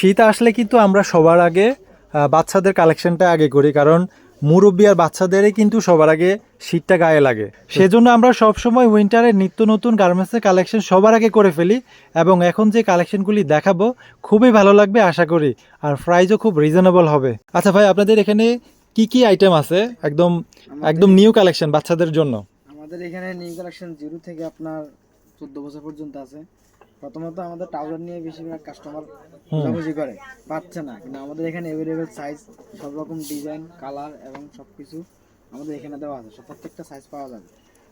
শীত আসলে কিন্তু আমরা সবার আগে বাচ্চাদের কালেকশনটা আগে করি, কারণ মুরব্বী আর বাচ্চাদেরই কিন্তু সবার আগে শীতটা গায়ে লাগে। সেজন্য আমরা সবসময় উইন্টারের নিত্য নতুন গার্মেন্টসের কালেকশন সবার আগে করে ফেলি, এবং এখন যে কালেকশনগুলি দেখাবো খুবই ভালো লাগবে আশা করি, আর প্রাইসও খুব রিজনেবল হবে। আচ্ছা ভাই, আপনাদের এখানে কি কি আইটেম আছে একদম একদম নিউ কালেকশন বাচ্চাদের জন্য? আমাদের এখানে নিউ কালেকশন 0 থেকে আপনার 14 বছর পর্যন্ত আছে। প্রথমত আমাদের ট্রাউজার নিয়ে বেশিরভাগ কাস্টমার খোঁজাখুঁজি করে, পাচ্ছে না, কিন্তু আমাদের এখানে অ্যাভেলেবেল সাইজ, সব রকম ডিজাইন, কালার এবং সবকিছু আমাদের এখানে দেওয়া আছে। প্রত্যেকটা সাইজ পাওয়া যাবে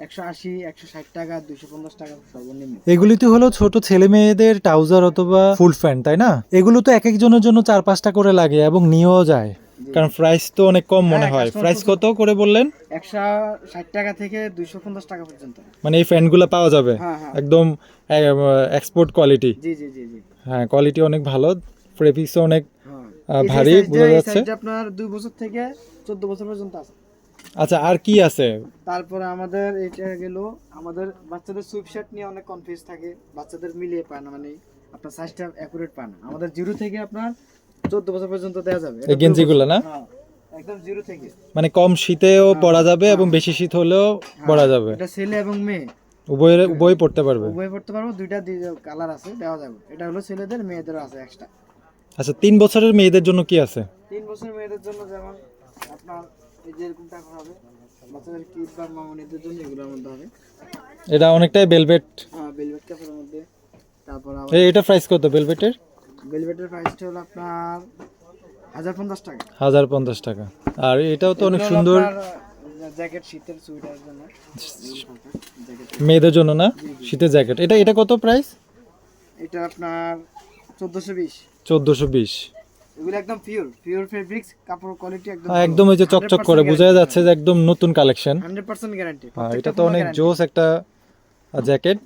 180, 160 টাকা, 250 টাকা সর্বনিম্ন। এগুলি তো হলো ছোট ছেলে মেয়েদের ট্রাউজার অথবা ফুল প্যান্ট, তাই না? এগুলো তো এক একজনের জন্য 4-5টা করে লাগে এবং নিয়েও যায়, কারণ প্রাইস তো অনেক কম মনে হয়। প্রাইস কত করে বললেন? 160 টাকা থেকে 250 টাকা পর্যন্ত। মানে এই প্যান্টগুলো পাওয়া যাবে একদম এক্সপোর্ট কোয়ালিটি? জি জি জি জি, হ্যাঁ, কোয়ালিটি অনেক ভালো, ফেব্রিক্সও অনেক ভারী, বোঝা যাচ্ছে। আপনার 2 বছর থেকে 14 বছর পর্যন্ত আছে। আচ্ছা, আর কি আছে? তারপরে আমাদের এটা গেল, আমাদের বাচ্চাদের সুইপ শার্ট নিয়ে অনেক কনফিউজ থাকে, বাচ্চাদের মিলিয়ে পায় না, মানে আপনার সাইজটা অ্যাকুরেট পায় না। আমাদের 0 থেকে আপনার 14 বছর পর্যন্ত দেওয়া যাবে এই গেঞ্জিগুলো না? একদম 0 থেকে, মানে কম শীতেও পরা যাবে এবং বেশি শীত হলেও পরা যাবে। এটা ছেলে এবং মেয়ে উভয় পড়তে পারবে? উভয় পড়তে পারবো, দুইটা কালার আছে, দেওয়া যাবে। এটা হলো ছেলেদের, মেয়েদেরও আছে এক্সট্রা। আচ্ছা, 3 বছরের মেয়েদের জন্য কি আছে? 3 বছরের মেয়েদের জন্য যেমন আপনার এই যে এরকম টাকা হবে, বাচ্চাদের কিড বা মামনিদের জন্য এগুলোর মধ্যে হবে। এটা অনেকটাই ভেলভেট। হ্যাঁ, ভেলভেট কাপড়ের মধ্যে। তারপর এটা প্রাইস কত ভেলভেটের? ভেলভেটের প্রাইসটা হলো আপনার 1050 টাকা। 1050 টাকা। আর এটাও তো অনেক সুন্দর জ্যাকেট, শীতের সুইটারের জন্য মেয়েদের জন্য না, শীতের জ্যাকেট। এটা কত প্রাইস? এটা আপনার 1420। 1420। এগুলো একদম পিওর ফেব্রিক্স, কাপড় কোয়ালিটি একদম এই যে চকচক করে, বোঝা যাচ্ছে যে একদম নতুন কালেকশন, 100% গ্যারান্টি। এটা তো অনেক জোস একটা জ্যাকেট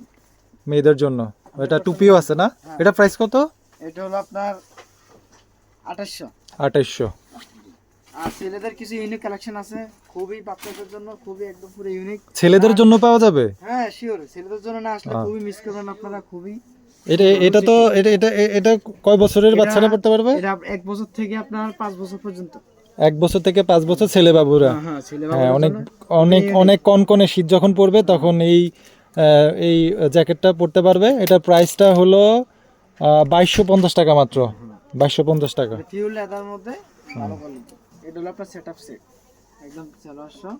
মেয়েদের জন্য। এটা টুপিও আছে না? এটা প্রাইস কত? এটা হলো আপনার 2800। 2800। আর ছেলেদের কিছু ইউনিক কালেকশন আছে, খুবই বাচ্চাদের জন্য, খুবই একদম পুরো ইউনিক। ছেলেদের জন্য পাওয়া যাবে? হ্যাঁ শিওর, ছেলেদের জন্য না আসলে খুবই মিস করবেন আপনারা, খুবই। এটা তো এটা কয় বছরের বাচ্চারা পড়তে পারবে? এটা 1 বছর থেকে আপনার 5 বছর পর্যন্ত। 1 বছর থেকে 5 বছর ছেলে বাবুরা? হ্যাঁ, অনেক অনেক অনেক কনকনে শীত যখন পড়বে তখন এই জ্যাকেটটা পরতে পারবে। এটার প্রাইসটা হলো 2250 টাকা মাত্র। 2250 টাকা। পিওর লেদার মধ্যে ভালো কোয়ালিটি। এটা হলো আপনার সেটআপ সেট, একদম 400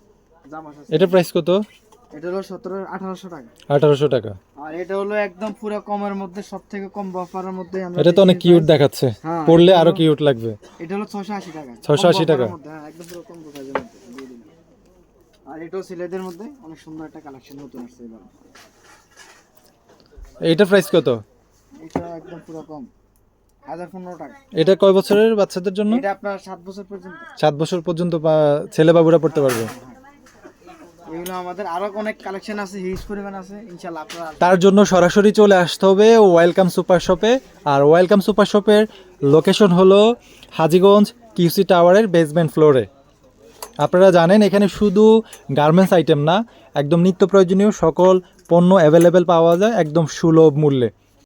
জামা আছে। এটা প্রাইস কত? এটা হলো 1800 টাকা। 1800 টাকা। আর এটা হলো একদম পুরো কমের মধ্যে, সবথেকে কম অফারের মধ্যে আমরা। এটা তো অনেক কিউট দেখাচ্ছে, পরলে আরো কিউট লাগবে। এটা হলো 680 টাকা। 680 টাকা। হ্যাঁ, একদম পুরো কম সাইজের মধ্যে দিয়ে দিলাম। আর এটাও ছেলেদের মধ্যে অনেক সুন্দর একটা কালেকশন নতুন আসছে এবার। এটা প্রাইস কত? এটা একদম পুরো কম, 1015 টাকা। এটা কয় বছরের বাচ্চাদের জন্য? এটা আপনার 7 বছর পর্যন্ত। 7 বছর পর্যন্ত ছেলে বাবুরা পড়তে পারবে। এগুলো আমাদের আরো অনেক কালেকশন আছে, হিউজ পরিমাণ আছে, ইনশাআল্লাহ আপনারা তার জন্য সরাসরি চলে আসতে হবে ওয়েলকাম সুপার শপে। আর ওয়েলকাম সুপার শপের লোকেশন হলো হাজীগঞ্জ কিউসি টাওয়ারের বেসমেন্ট ফ্লোরে। আপনারা জানেন এখানে শুধু গার্মেন্টস আইটেম না, একদম নিত্য প্রয়োজনীয় সকল পণ্য অ্যাভেলেবেল পাওয়া যায় একদম সুলভ মূল্যে।